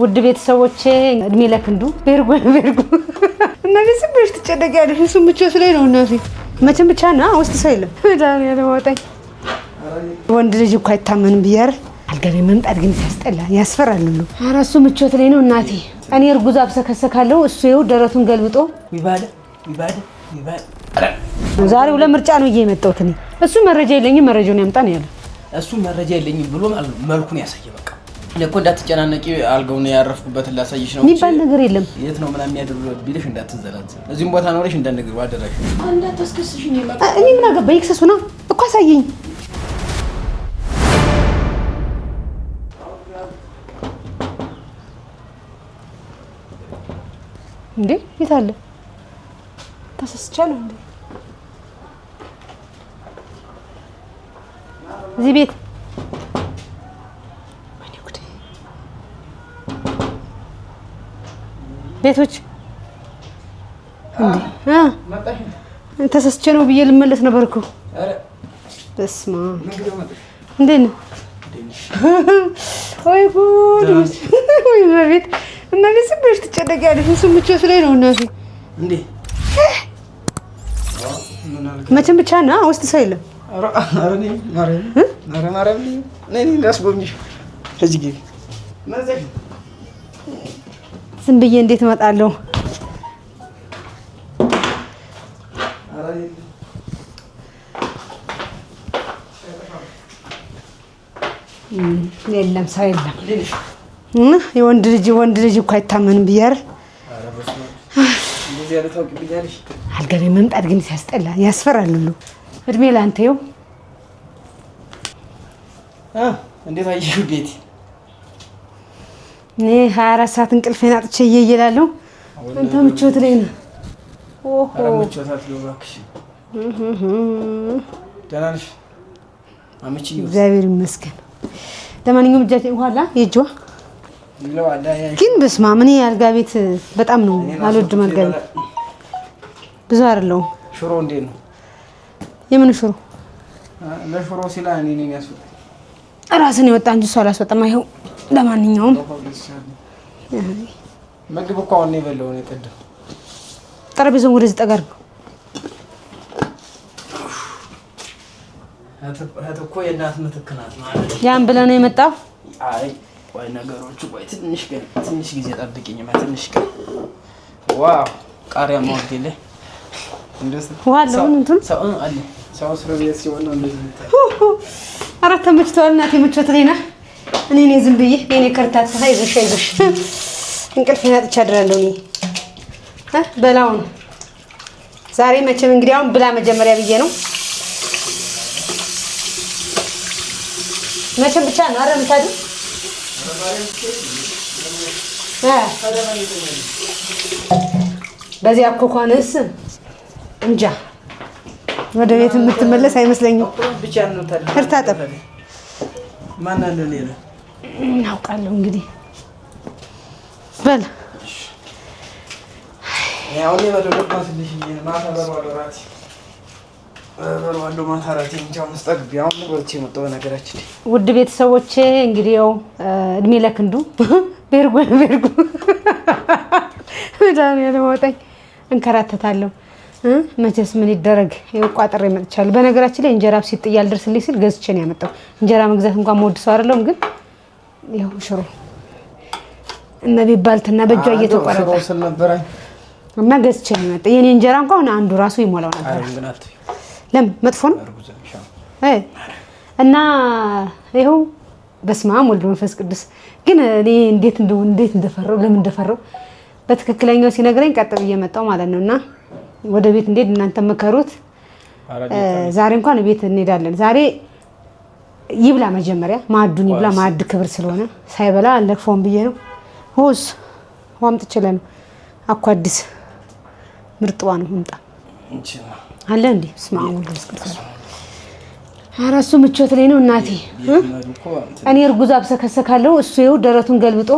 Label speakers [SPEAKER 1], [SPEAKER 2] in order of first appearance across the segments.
[SPEAKER 1] ውድ ቤተሰቦቼ እድሜ ለክንዱ ቤርጎ እና ለስብሽ ተጨደጋለሽ እሱ ምቾት ላይ ነው እናቴ መቼም ብቻ ነው ውስጥ ሰው የለም ዳን ያለወጣኝ ወንድ ልጅ እኮ አይታመንም ብያር አልገሬ መምጣት ግን ያስጠላ ያስፈራል ሁሉ ኧረ እሱ ምቾት ላይ ነው እናቴ እኔ እርጉዝ አብሰከሰካለሁ እሱ ይው ደረቱን ገልብጦ ይባል ዛሬ ለምርጫ ነው እየመጣሁት እኔ እሱ መረጃ የለኝም መረጃውን ያምጣ ነው ያለው
[SPEAKER 2] እሱ መረጃ የለኝም ብሎ ማለት ነው መልኩን ያሳየ በቃ ለኮ እንዳትጨናነቂ አልገው ነው ያረፍኩበት ላሳይሽ ነው
[SPEAKER 1] የሚባል ነገር የለም
[SPEAKER 2] የት ነው ምናምን ያደረገው ቢልሽ እንዳትዘላት እዚህም ቦታ ነው ልሽ እንደነገሩ አደረሽ እንዳትስከስሽኝ ማለት
[SPEAKER 1] እኔ ምን አገባ ይክሰሱ ነው እኮ አሳየኝ እንዴ የታለ ተሰስቻለሁ እንዴ እዚህ ቤት ቤቶች እንዴ ተሰስቼ ነው ብዬ ልመለስ ነበርኩ አረ በስማ እንዴ ነው ወይ ጉድ ወይ ቤት እና ለስብሽ ተጨደጋለሽ እሱ ምቾት ላይ ነው እናቴ
[SPEAKER 2] እንዴ
[SPEAKER 1] መቼም ብቻ ነው ውስጥ ሰው የለም
[SPEAKER 2] አረ ነኝ ማረም ነኝ ላስጎብኝሽ እዚህ ግቢ ማዘሽ
[SPEAKER 1] ዝም ብዬ እንዴት እመጣለሁ የለም ሰው የለም የወንድ ልጅ እኮ አይታመንም ብያር
[SPEAKER 2] እንደዚህ ያለ ታውቂብኛለሽ
[SPEAKER 1] አልገሬ መምጣት ግን ያስጠላ ያስፈራል ሁሉ እድሜ ላንተ ይው
[SPEAKER 2] እንዴት አየሽው ቤት
[SPEAKER 1] እኔ 24 ሰዓት እንቅልፌን አጥቼ እየየላለሁ አንተ ምቾት ላይ ነህ ኦሆ
[SPEAKER 2] አረ ምቾታት ነው እባክሽ ደህና ነሽ አመቺ
[SPEAKER 1] እግዚአብሔር ይመስገን ለማንኛውም እጃችን ኋላ የእጇ ግን በስማ ምን ያልጋ ቤት በጣም ነው አልወድም አልጋ ቤት ብዙ አይደለም
[SPEAKER 2] ሽሮ እንዴት ነው
[SPEAKER 1] የምን ሽሮ
[SPEAKER 2] ለሽሮ ሲላ እኔ ነኝ ያስወጣ
[SPEAKER 1] ራስን ይወጣ እንጂ ሰው አላስወጣም አይው ለማንኛውም
[SPEAKER 2] ምግብ እኮ አሁን ነው የበላው ነው የቀደው
[SPEAKER 1] ጠረጴዛውን ወደዚህ ጠጋር
[SPEAKER 2] እኮ የእናት ምትክ ናት ማለት
[SPEAKER 1] ያን ብለህ ነው የመጣው
[SPEAKER 2] አይ ወይ ነገሮቹ ወይ ትንሽ ጊዜ ጠብቂኝ ትንሽ ቀን ዋው ቃሪያ ማውት ይለ እንደዚህ
[SPEAKER 1] ዋለው እንትን
[SPEAKER 2] ሰው አለ ሰው ስረቢያስ ሲሆን ነው እንደዚህ
[SPEAKER 1] አራት ተመችቷል እናቴ ምቾት ላይ ነህ እኔ ነኝ ዝም ብዬ እኔ ከርታት አይዞሽ እንቅልፌን አጥቼ አድራለሁ እኔ በላውን ዛሬ መቼም እንግዲህ አሁን ብላ መጀመሪያ ብዬ ነው መቼም ብቻ ነው አረ ምታዱ በዚህ አኮኳንስ እንጃ ወደ ቤት የምትመለስ አይመስለኝም
[SPEAKER 2] ብቻ ነው
[SPEAKER 1] እርታጠብ
[SPEAKER 2] ማን አለ ሌላ
[SPEAKER 1] እናውቃለሁ እንግዲህ በል
[SPEAKER 2] ያው ነው ወደበት ልጅ ማታ በረዋዶ ማታራቲ እንጃው መስጠግ ያው ነው ወልቼ መጣው ነገራችን
[SPEAKER 1] ውድ ቤተሰቦቼ እንግዲህ ያው እድሜ ለክንዱ ቤርጎ ዳን ያለወጣኝ እንከራተታለሁ መቼስ ምን ይደረግ ይቋጥሬ መጥቻለሁ በነገራችን ላይ እንጀራ ሲጥያል ድርስልኝ ሲል ገዝቼ ነው ያመጣው እንጀራ መግዛት እንኳን ሞድ ሰው አይደለም ግን ያው ሽሮ እና ቢባልትና በእጇ እየተቆረጠ እና ገዝቼ ነው ያመጣው የኔ እንጀራ እንኳን አንዱ ራሱ ይሞላው ነበር ለምን መጥፎ ነው እና ይሄው በስማም ወልድ መንፈስ ቅዱስ ግን እኔ እንዴት እንደፈረው ለምን እንደፈረው በትክክለኛው ሲነግረኝ ቀጥብ እየመጣው ማለት ነውና ወደ ቤት እንዴት እናንተ መከሩት ዛሬ እንኳን ቤት እንሄዳለን ዛሬ ይብላ መጀመሪያ ማዕዱን ይብላ ማዕድ ክብር ስለሆነ ሳይበላ አለፈውን ብዬ ነው ሆስ ዋምጥ ይችላል አኳ አዲስ ምርጥዋ ነው እንጣ አለ እንዴ ስማው ለስከሰ አራሱ ምቾት ላይ ነው እናቴ እኔ እርጉዝ አብሰከሰካለሁ እሱ ይው ደረቱን ገልብጦ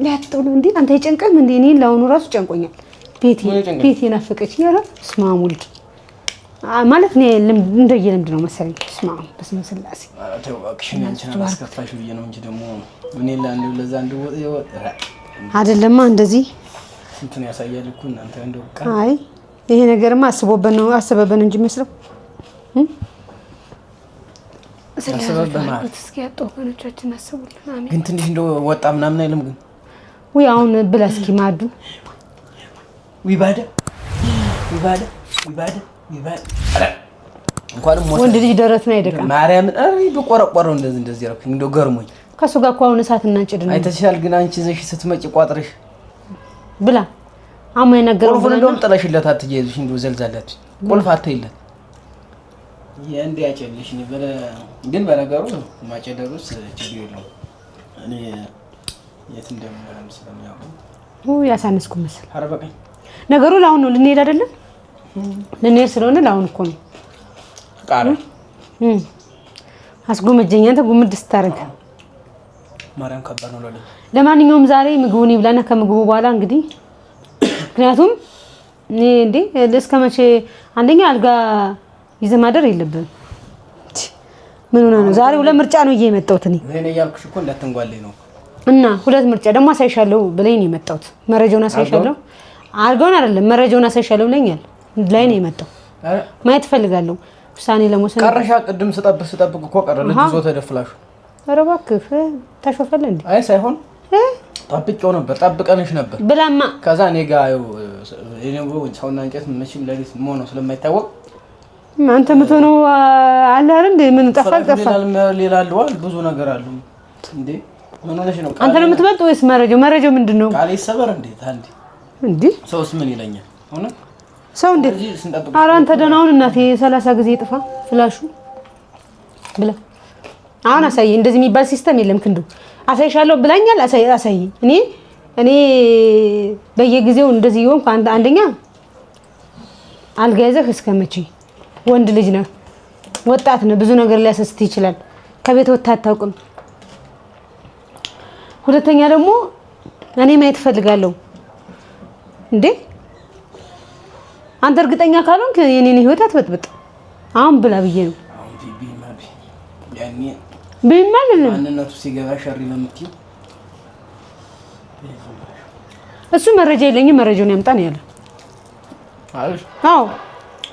[SPEAKER 1] ላጥው እንዴ አንተ ይጨንቀም እንዴ እኔ ላውኑ ራሱ ጨንቆኛል ቤቴ ናፈቀች ያለ ስማሙል ማለት ነው እንደየልምድ ነው መሰለኝ። በስመ ስላሴ
[SPEAKER 2] ተው እባክሽ አንቺን አላስከፋሽ ብዬ ነው እንጂ ደግሞ ምን ይላል ለዛ እንደወጥ
[SPEAKER 1] አይደለማ እንደዚህ
[SPEAKER 2] እንትን ያሳያል እኮ እናንተ እንደው
[SPEAKER 1] አይ ይሄ ነገርማ አስበበን እንጂ መስለው እስኪ ያጣው ወገኖቻችን አስቡልን። አሜን።
[SPEAKER 2] ግን ትንሽ እንደው ወጣ ምናምን አይልም ግን
[SPEAKER 1] ወይ አሁን ብላ እስኪ ማዱ
[SPEAKER 2] ዊባዳ እንኳንም
[SPEAKER 1] ወንድ ልጅ ደረቱን አይደቃም።
[SPEAKER 2] ማርያምን በቆረቆረው እንደዚህ ያልኩኝ እንደው ገርሞኝ
[SPEAKER 1] ከሱ ጋር እኮ አሁን እሳት እናጭድ ነው
[SPEAKER 2] አይተሻል። ግን አንቺ ዘሽ ስትመጪ ቋጥረሽ
[SPEAKER 1] ብላ አማይ ነገረው
[SPEAKER 2] ቁልፉን እንደውም ጥለሽለት አትጀይዙሽ እንደው ዘልዛላት ቁልፍ አትይለት የእንዴ ያጨልሽ ነው በለ። ግን በነገሩ ማጨደሩስ ችግር የለውም። እኔ የት እንደምንሆን ስለሚያውቁ
[SPEAKER 1] ያሳነስኩ መሰል።
[SPEAKER 2] ኧረ በቃኝ
[SPEAKER 1] ነገሩ ለአሁን ነው ልንሄድ አይደለም ልንሄድ ስለሆነ ለአሁን እኮ ነው
[SPEAKER 2] ቃል
[SPEAKER 1] አስጎመጀኝ። አንተ ጉምድ ስታረግ
[SPEAKER 2] ማርያም ከባድ ነው ለለ።
[SPEAKER 1] ለማንኛውም ዛሬ ምግቡን ይብላና ከምግቡ በኋላ እንግዲህ ምክንያቱም እኔ እንዴ እስከመቼ አንደኛ አልጋ ይዘህ ማደር የለብህም። ምን ሆነ ነው ዛሬ ሁለት ምርጫ ነው እየመጣሁት እኔ
[SPEAKER 2] ያልኩሽ እኮ እንዳትንጓለኝ ነው
[SPEAKER 1] እና ሁለት ምርጫ ደግሞ አሳይሻለሁ ብለኝ ነው የመጣሁት። መረጃውን አሳይሻለሁ አልጋውን አይደለም መረጃውን አሳይሻለሁ ብለኛል ላይ ነው የመጣው። ማየት ፈልጋለሁ ውሳኔ ለመወሰን
[SPEAKER 2] ቀረሻ ቅድም ስጠብቅ እኮ ቀረ ልጅ ዞ ተደፍላሽ።
[SPEAKER 1] ኧረ እባክህ ታሾፈለህ እንዴ?
[SPEAKER 2] አይ ሳይሆን ጠብቄው ነበር ጠብቀንሽ ነበር
[SPEAKER 1] ብላማ
[SPEAKER 2] ከዛ እኔ ጋር ሰውና እንጨት መቼም ለሊት መሆነው ስለማይታወቅ
[SPEAKER 1] አንተ የምትሆነው አለ አይደል እንዴ? ምን ጠፋል
[SPEAKER 2] ሌላ አለዋል ብዙ ነገር አሉ እንዴ? ምን ሆነሽ ነው?
[SPEAKER 1] አንተ ነው የምትበልጥ ወይስ መረጃው ምንድነው?
[SPEAKER 2] ቃል ይሰበር እንዴ? ታንዲ
[SPEAKER 1] እንዴ
[SPEAKER 2] ሰውስ ምን ይለኛል? ሆነ
[SPEAKER 1] ሰው እንዴ? ኧረ አንተ ደህናውን እናቴ 30 ጊዜ ጥፋ ፍላሹ ብላ አሁን አሳይ። እንደዚህ የሚባል ሲስተም የለም። ክንዱ አሳይሻለሁ ብላኛል። አሳይ እኔ በየጊዜው እንደዚህ ይሆንኩ አንደኛ አልጋ ይዘህ እስከመቼ ወንድ ልጅ ነህ፣ ወጣት ነህ፣ ብዙ ነገር ሊያሰስት ይችላል። ከቤት ወጥተህ አታውቅም። ሁለተኛ ደግሞ እኔ ማየት እፈልጋለሁ እንዴ አንተ እርግጠኛ ካልሆንክ የኔን ህይወት አትበጥብጥ። አሁን ብላ ብዬ ነው ቢማልልም
[SPEAKER 2] ማንነቱ ሲገባ ሸሪ ነው የምትይው።
[SPEAKER 1] እሱ መረጃ የለኝም መረጃውን ያምጣ ነው ያለ። አዎ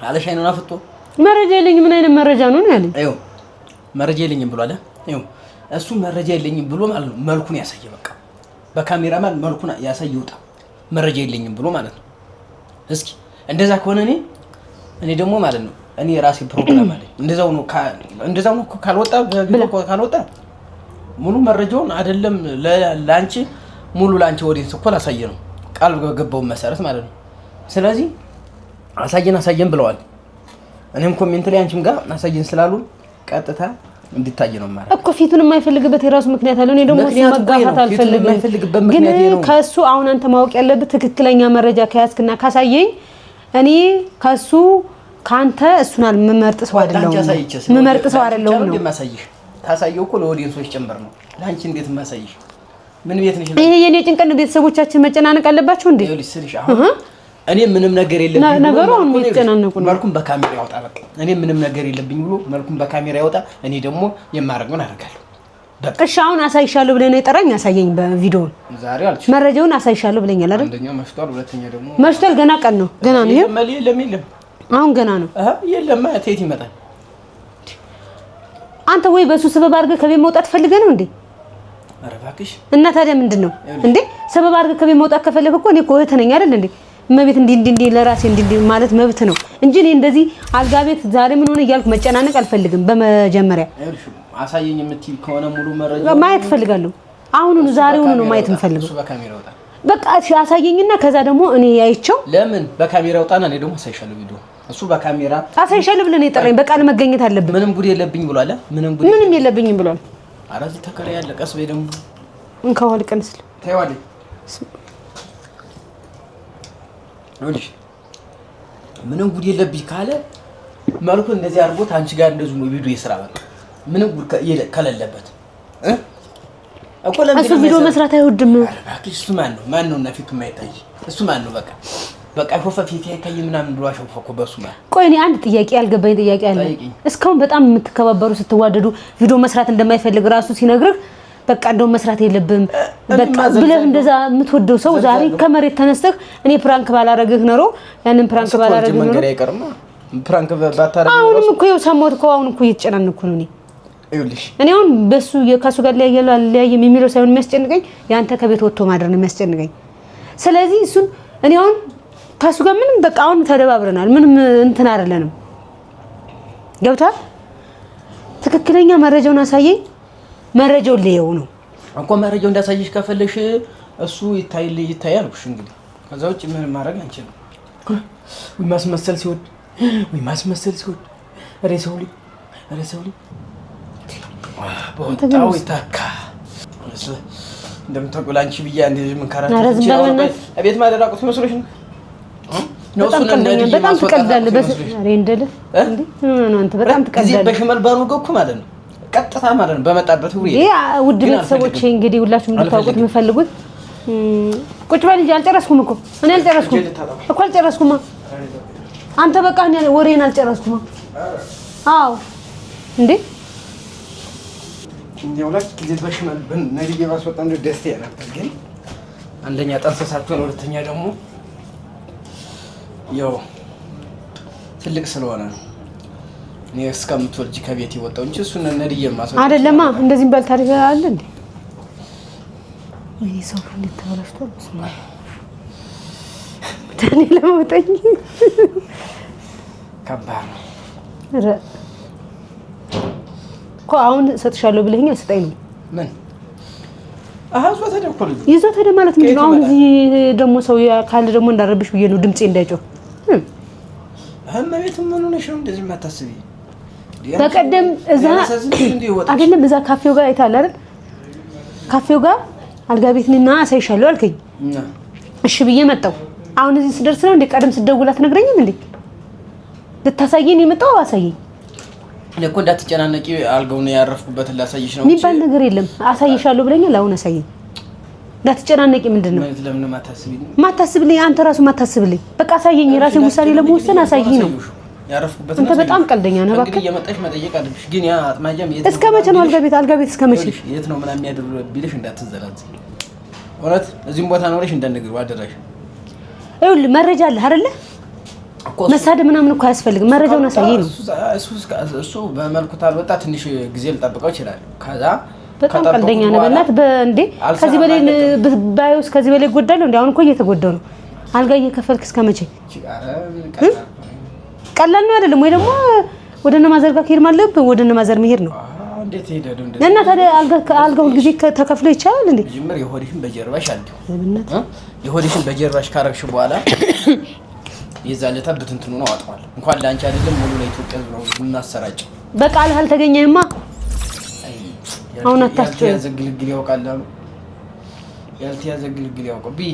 [SPEAKER 2] አለሽ አይኑን አፍጦ
[SPEAKER 1] መረጃ የለኝም ምን አይነት መረጃ ነው ያለኝ?
[SPEAKER 2] አይው መረጃ የለኝም ብሎ አለ። አይው እሱ መረጃ የለኝም ብሎ ማለት ነው መልኩን ያሳየ በቃ በካሜራማን መልኩን ያሳየ ይውጣ መረጃ የለኝም ብሎ ማለት ነው። እስኪ እንደዛ ከሆነ እኔ ደግሞ ማለት ነው እኔ የራሴ ፕሮግራም አለኝ። እንደዛው ነው ካልወጣ ሙሉ መረጃውን አይደለም ላንቺ ሙሉ ላንቺ ወዴት እኮ ላሳየ ነው ቃል በገባው መሰረት ማለት ነው። ስለዚህ አሳየን ብለዋል። እኔም ኮሜንት ላይ አንቺም ጋር አሳየን ስላሉ ቀጥታ እንድታይ ነው ማለት
[SPEAKER 1] እኮ ፊቱን የማይፈልግበት የራሱ ምክንያት አለው። እኔ ደግሞ መጋፋት አልፈልግም። ግን ከሱ አሁን አንተ ማወቅ ያለበት ትክክለኛ መረጃ ከያዝክና ካሳየኝ እኔ ከሱ ካንተ እሱን አልመርጥ ሰው አይደለም ነው
[SPEAKER 2] የማሳይሽ። ታሳየው እኮ ለኦዲየንሶች ጭምር ነው። ላንቺ እንዴት ማሳይሽ? ምን ቤት ነሽ?
[SPEAKER 1] ይሄ የኔ ጭንቀት ነው። ቤተሰቦቻችን መጨናነቅ አለባቸው እንዴ?
[SPEAKER 2] እኔ ምንም ነገር የለብኝ
[SPEAKER 1] ነገሩ አሁን የሚጨናነቁ ነው።
[SPEAKER 2] መልኩን በካሜራ ያወጣ በቃ እኔ ምንም ነገር የለብኝ ብሎ መልኩን በካሜራ ያወጣ። እኔ ደግሞ የማረጋውን አደርጋለሁ። በቃ
[SPEAKER 1] እሺ አሁን አሳይሻለሁ ብለህ ነው የጠራኝ። አሳየኝ በቪዲዮ
[SPEAKER 2] ዛሬ አልኩሽ
[SPEAKER 1] መረጃውን አሳይሻለሁ ብለኛል አይደል?
[SPEAKER 2] አንደኛው መሽቷል፣ ሁለተኛ ደግሞ
[SPEAKER 1] መሽቷል። ገና ቀን ነው ገና ነው። ይሄ
[SPEAKER 2] የለም
[SPEAKER 1] አሁን ገና ነው።
[SPEAKER 2] የለም አትሄድ ይመጣል።
[SPEAKER 1] አንተ ወይ በሱ ሰበብ አድርገህ ከቤት መውጣት ፈልገህ ነው እንዴ?
[SPEAKER 2] ኧረ እባክሽ
[SPEAKER 1] እና ታዲያ ምንድነው እንዴ? ሰበብ አድርገህ ከቤት መውጣት ከፈለክ እኮ እኔ እኮ እህት ነኝ አይደል እንዴ? እመቤት እንዲህ ለራሴ እንዲህ ማለት መብት ነው እንጂ እኔ እንደዚህ አልጋ ቤት ዛሬ ምን ሆነ እያልኩ መጨናነቅ አልፈልግም። በመጀመሪያ
[SPEAKER 2] አሳየኝ የምትይ ከሆነ ሙሉ መረጃ
[SPEAKER 1] ማየት ፈልጋለሁ። አሁኑኑ ዛሬውኑ ነው ማየት የምፈልገው።
[SPEAKER 2] እሱ በካሜራ ወጣ
[SPEAKER 1] በቃ እሺ አሳየኝና ከዛ ደግሞ እኔ ያይቸው
[SPEAKER 2] ለምን በካሜራ ወጣና እኔ ደግሞ አሳይሻለሁ ቪዲዮ። እሱ በካሜራ
[SPEAKER 1] አሳይሻለሁ ብለህ ነው የጠራኝ። በቃል መገኘት አለብን።
[SPEAKER 2] ምንም ጉድ የለብኝ ብሏል። ምንም
[SPEAKER 1] የለብኝም ብሏል።
[SPEAKER 2] አራዚ ተከራ ያለ ቀስ በይ ደግሞ
[SPEAKER 1] እንካዋል ቀንስል
[SPEAKER 2] ታይዋለሽ ወልሽ ምንም ጉድ የለብኝ ካለ መልኩ እንደዚህ አድርጎት አንቺ ጋር እንደዚህ ነው ቪዲዮ ይስራ በቃ ምንም ጉድ ከሌለበት
[SPEAKER 1] እሱ ቪዲዮ መስራት አይወድም።
[SPEAKER 2] እሱ ማን ነው እና ፊቱ የማይታይ እሱ ማን ነው? በቃ በቃ ሾፈ ፊት ያታይ ምናምን ብሎ አሾፈ እኮ በሱ ማለት።
[SPEAKER 1] ቆይ እኔ አንድ ጥያቄ ያልገባኝ ጥያቄ አለ። እስካሁን በጣም የምትከባበሩ ስትዋደዱ ቪዲዮ መስራት እንደማይፈልግ ራሱ ሲነግርህ በቃ እንደው መስራት የለብም በቃ ብለህ እንደዛ የምትወደው ሰው ዛሬ ከመሬት ተነስተህ እኔ ፕራንክ ባላረግህ ኖሮ ያንን ፕራንክ ባላረግህ ኖሮ
[SPEAKER 2] መንገድ አይቀርማ ፕራንክ ባታረግ
[SPEAKER 1] አሁንም እኮ ይኸው ሰሞት እኮ አሁን እኮ እየተጨናነኩ ነው
[SPEAKER 2] ይኸውልሽ
[SPEAKER 1] እኔ አሁን በሱ ከሱ ጋር ሊያየም የሚለው ሳይሆን የሚያስጨንቀኝ ያንተ ከቤት ወጥቶ ማድረግ ነው የሚያስጨንቀኝ። ስለዚህ እሱን እኔ አሁን ከሱ ጋር ምንም በቃ አሁን ተደባብረናል። ምንም እንትን አይደለንም። ገብቷል። ትክክለኛ መረጃውን አሳየኝ። መረጃው ለየው ነው
[SPEAKER 2] እኮ መረጃው እንዳሳየሽ ከፈለሽ እሱ ይታያል እሺ። እንግዲህ ከዛ ውጭ ምን ማድረግ አንችልም። ወይ ማስመሰል ሲወድ ሬሰውሊ በወጣው ይታካ እንደምታውቁ አንቺ ብያ እንደዚህ ምን ካራክተር ይችላል። አቤት ማደራቁት መስሎሽ ነው።
[SPEAKER 1] በጣም ትቀልዳለህ። በስሬ እንደለ እንዴ አንተ በጣም ትቀልዳለህ።
[SPEAKER 2] በሽመል ባሩገኩ ማለት ነው ቀጥታ ማለት ነው በመጣበት ሁሉ
[SPEAKER 1] ይሄ ውድ ቤተሰቦቼ እንግዲህ ሁላችሁም እንድታውቁት የምፈልጉት ቁጭ በል እንጂ አልጨረስኩም እኮ እኔ አልጨረስኩም። አንተ በቃ እኔ ወሬን አልጨረስኩም። አዎ እንዴ
[SPEAKER 2] እንደው ለክ ጊዜ በሽመል ነዲጌ ባስወጣን ደስ ያላል። ግን አንደኛ ጠንሰሳቸው ነው፣ ሁለተኛ ደግሞ ያው ትልቅ ስለሆነ ነው። እኔ እስከምትወልጂ ከቤት ይወጣው እንጂ እሱን ነዲጌ ማሰው
[SPEAKER 1] አይደለማ። እንደዚህ ባል ታሪክ አለ እንዴ? ወይ ሰው እንዴት ተበላሽቷል። ስማ ታኔ ለሞተኝ
[SPEAKER 2] ከባድ ነው።
[SPEAKER 1] እኮ አሁን ሰጥሻለሁ ብለኸኝ አስጠኝ ነው
[SPEAKER 2] ምን አሃዝ ወተደኩል
[SPEAKER 1] ይዞ ተደ ማለት ምንድን ነው? አሁን እዚህ ደግሞ ሰው ካለ ደግሞ እንዳረብሽ ብዬ ነው ድምጼ እንዳይጮህ።
[SPEAKER 2] እመቤት ምን ሆነሽ ነው እንደዚህ የማታስቢ?
[SPEAKER 1] በቀደም እዛ አይደለም እዛ ካፌው ጋር አይተሃል አይደል? ካፌው ጋር አልጋ ቤት ነና አሳይሻለሁ አልከኝ። እሺ ብዬ መጣሁ። አሁን እዚህ ስደርስ ነው እንደ ቀደም ስደውል አትነግረኝም እንዴ? ልታሳየኝ የመጣው አሳየኝ።
[SPEAKER 2] ለኮ እንዳትጨናነቂ አልጋውን ያረፍኩበትን ላሳይሽ ነው።
[SPEAKER 1] የሚባል ነገር የለም። አሳይሻለሁ ብለኛል። አሁን አሳየኝ። እንዳትጨናነቂ ምንድን ነው?
[SPEAKER 2] ለምን
[SPEAKER 1] ማታስብልኝ አንተ ራሱ ማታስብልኝ። በቃ አሳየኝ። የራሴን ውሳኔ ለመወሰን አሳየኝ ነው።
[SPEAKER 2] ያረፍኩበትን
[SPEAKER 1] አንተ በጣም ቀልደኛ ነህ። እባክህ
[SPEAKER 2] እንግዲህ የመጣሽ መጠየቅ አለብሽ። ግን ያ አጥማጃም
[SPEAKER 1] እስከ መቼ ነው አልጋ ቤት እስከ መቼ
[SPEAKER 2] የት ነው ምናምን የሚያደርግ ቢልሽ እንዳትዘላዝ። እውነት እዚህም ቦታ ነው ልሽ እንዳንነግር አደራሽ።
[SPEAKER 1] ይኸውልህ መረጃ አለ አይደለ? መሳደብ ምናምን እኮ አያስፈልግም። መረጃውን አሳየኝ ነው።
[SPEAKER 2] እሱ በመልኩ ታልወጣ ትንሽ ጊዜ ልጠብቀው ይችላል። ከዛ
[SPEAKER 1] በጣም ቀልደኛ ነህ። በእናትህ በእንዴ ከዚህ በላይ ባዩስ ከዚህ በላይ ጎዳለሁ እንዴ? አሁን እኮ እየተጎዳሁ ነው። አልጋ እየከፈልክ እስከ መቼ? ቀላል ነው አይደለም ወይ? ደግሞ ወደ እነ ማዘር ጋር ከሄድ ማለት ወደ እነ ማዘር መሄድ ነው።
[SPEAKER 2] እንዴት ሄደዱ እንዴ?
[SPEAKER 1] እና ታዲያ አልጋው ሁሉ ጊዜ ተከፍሎ ይቻላል እንዴ?
[SPEAKER 2] ጅምር የሆድሽን በጀርባሽ አድርጊው። የሆድሽን በጀርባሽ ካረግሽ በኋላ የዛለታ በትንትኑ ነው አጥቷል። እንኳን ላንቺ አይደለም ሙሉ ለኢትዮጵያ ነው እናሰራጨው። በቃል
[SPEAKER 1] አልተገኘህማ። አሁን አታስጨው።
[SPEAKER 2] ያዘግልግል ያውቃል አሉ። ያልተያዘግልግል ያውቀው ቢ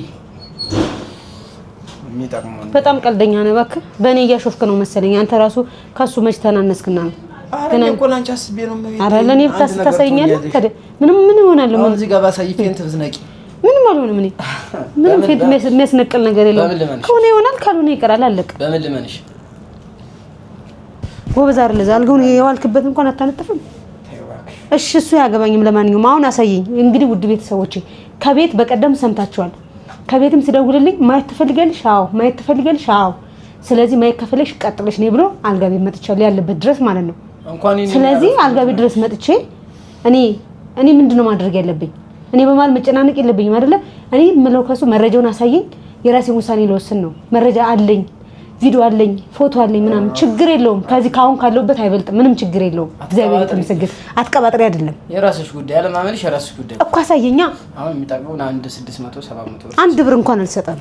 [SPEAKER 2] የሚጠቅመው
[SPEAKER 1] በጣም ቀልደኛ ነው። እባክህ በእኔ እያሾፍክ ነው መሰለኝ። አንተ ራሱ ከሱ መች ተናነስክና ነው?
[SPEAKER 2] ግን እኮ ላንቺ አስቤ ነው ማለት
[SPEAKER 1] አረ ለኔ ታሳየኛለህ። ታዲያ ምን ይሆናል?
[SPEAKER 2] ምን እዚህ ጋር ባሳይፍ እንት ብዝነቂ
[SPEAKER 1] ምንም አልሆነም። እኔ ምንም ፌት የሚያስነቅል ነገር የለም። ከሆነ ይሆናል ካልሆነ ይቀራል። አለቀ።
[SPEAKER 2] በምን ልመንሽ?
[SPEAKER 1] ጎበዝ አይደል? አልጋውን የዋልክበት እንኳን አታነጥፍም። እሺ እሱ ያገባኝም። ለማንኛውም አሁን አሳየኝ። እንግዲህ ውድ ቤተሰቦቼ ከቤት በቀደም ሰምታችኋል። ከቤትም ሲደውልልኝ ማየት ትፈልጋለሽ? አዎ። ማየት ትፈልጋለሽ? አዎ። ስለዚህ ማየት ከፈለሽ ቀጥለሽ ነይ ብሎ አልጋ ቤት መጥቻለሁ፣ ያለበት ድረስ ማለት ነው። ስለዚህ አልጋ ቤት ድረስ መጥቼ እኔ ምንድነው ማድረግ ያለብኝ? እኔ በማል መጨናነቅ የለብኝም አይደለ? እኔ የምለው ከሱ መረጃውን አሳየኝ፣ የራሴን ውሳኔ ልወስን ነው። መረጃ አለኝ፣ ቪዲዮ አለኝ፣ ፎቶ አለኝ ምናምን ችግር የለውም። ከዚህ ካሁን ካለውበት አይበልጥም። ምንም ችግር የለውም። እግዚአብሔር ይመስገን። አትቀባጥሪ አይደለም።
[SPEAKER 2] የራስሽ ጉዳይ አለማመንሽ የራስሽ ጉዳይ
[SPEAKER 1] እኮ አሳየኛ።
[SPEAKER 2] አሁን የሚጠቅመው አንድ 600 700
[SPEAKER 1] አንድ ብር እንኳን አልሰጠም።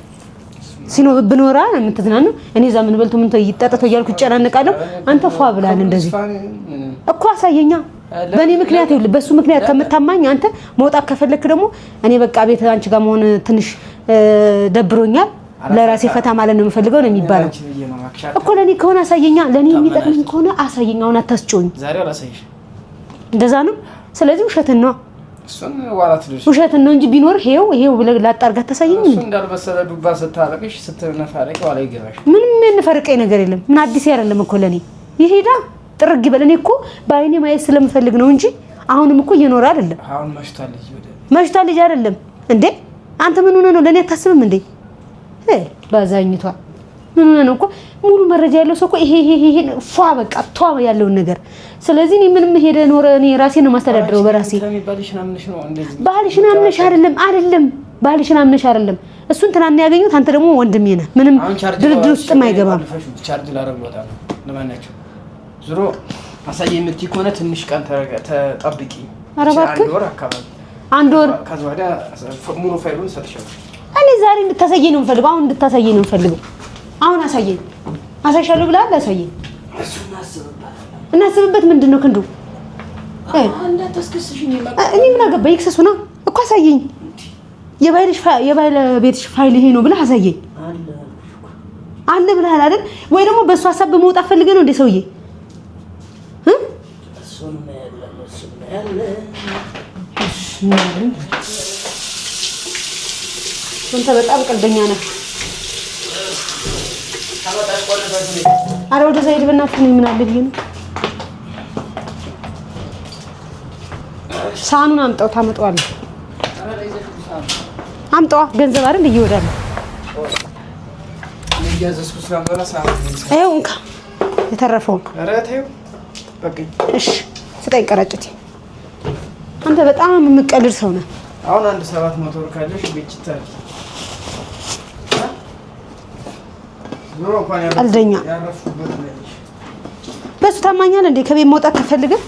[SPEAKER 1] ሲኖ ብኖራ የምትዝናኑ እኔ እዛ ምን በልቶ ምን ይጣጣቶ እያልኩ እጨናነቃለሁ። አንተ ፏ ብላል እንደዚህ እኮ አሳየኛ። በእኔ ምክንያት ይኸውልህ፣ በሱ ምክንያት ከምታማኝ አንተ መውጣት ከፈለክ ደግሞ እኔ በቃ ቤት አንቺ ጋር መሆን ትንሽ ደብሮኛል፣ ለራሴ ፈታ ማለት ነው የምፈልገው ነው የሚባለው እኮ። ለኔ ከሆነ አሳየኛ፣ ለኔ የሚጠቅመኝ ከሆነ አሳየኛ። አሁን አታስጮኝ።
[SPEAKER 2] ዛሬ አላሳይሽ።
[SPEAKER 1] እንደዛ ነው። ስለዚህ ውሸትን ነው
[SPEAKER 2] እሱን ዋላት ልጅ
[SPEAKER 1] ውሸትን ነው እንጂ ቢኖር ይሄው ብለህ ላጣርጋ ታሳየኝ።
[SPEAKER 2] እሱ እንዳልበሰለ ዱባ ስታረቅሽ ስትነፋረቂ ዋላ ይገባሽ።
[SPEAKER 1] ምንም የነፈረቀኝ ነገር የለም። ምን አዲስ አይደለም እኮ ለኔ ይሄዳ ጥርግ ይበል። እኔ እኮ በአይኔ ማየት ስለምፈልግ ነው እንጂ አሁንም እኮ እየኖረ አይደለም።
[SPEAKER 2] አሁን መሽቷል ልጅ
[SPEAKER 1] መሽቷል ልጅ አይደለም እንዴ አንተ ምን ሆነ ነው ለኔ አታስብም እንዴ? ባዛኝቷ ምን ሆነ ነው እኮ ሙሉ መረጃ ያለው ሰው እኮ ይሄ ፏ በቃ ቷ ያለውን ነገር። ስለዚህ እኔ ምንም ሄደ ኖረ እኔ ራሴን ነው ማስተዳድረው በራሴ። ባልሽን አምነሽ አይደለም ባልሽን አምነሽ አይደለም። እሱን ትናንት ያገኙት አንተ ደግሞ ወንድሜ ነህ። ምንም ድርድር ውስጥም አይገባም።
[SPEAKER 2] ቻርጅ ላረግ ወጣ ነው ለማናቸው ዙሮ አሳየ የምትይ ከሆነ ትንሽ ቀን ተጠብቂ።
[SPEAKER 1] ኧረ እባክህ አንድ ወር
[SPEAKER 2] ከዛ ወዲያ ሙሉ ፋይሉን ሰጥቻለሁ።
[SPEAKER 1] እኔ ዛሬ እንድታሳየኝ ነው የምፈልገው። አሁን እንድታሳየኝ ነው የምፈልገው። አሁን አሳየኝ። አሳይሻለሁ ብለሃል። አሳየኝ። እናስብበት። ምንድን ነው ክንዱ? እኔ ምን አገባኝ? ይክሰሱ ነው እኮ አሳየኝ። የባለቤትሽ ፋይል ይሄ ነው ብለህ አሳየኝ። አለ ብለሃል አይደል? ወይ ደግሞ በእሱ ሀሳብ በመውጣት ፈልገህ ነው እንደ ሰውዬ አንተ በጣም ቀልደኛ ነህ። ኧረ ወደ ዘይድ በእናትህ ነው። ምን አለ ብዬሽ ነው። ሳህኑን አምጣው። ታመጣዋለህ። አምጣዋ። ገንዘብ አይደል እየወዳለ ይኸው እንካ የተረፈውን። እሺ ስጠኝ ቀረጭቴ። አንተ በጣም የምትቀልድ ሰው ነህ።
[SPEAKER 2] አሁን አንድ 700 ብር ካለሽ ቤጭታል
[SPEAKER 1] ቀልደኛ። በሱ ታማኛለህ እንዴ? ከቤት መውጣት ከፈልገህ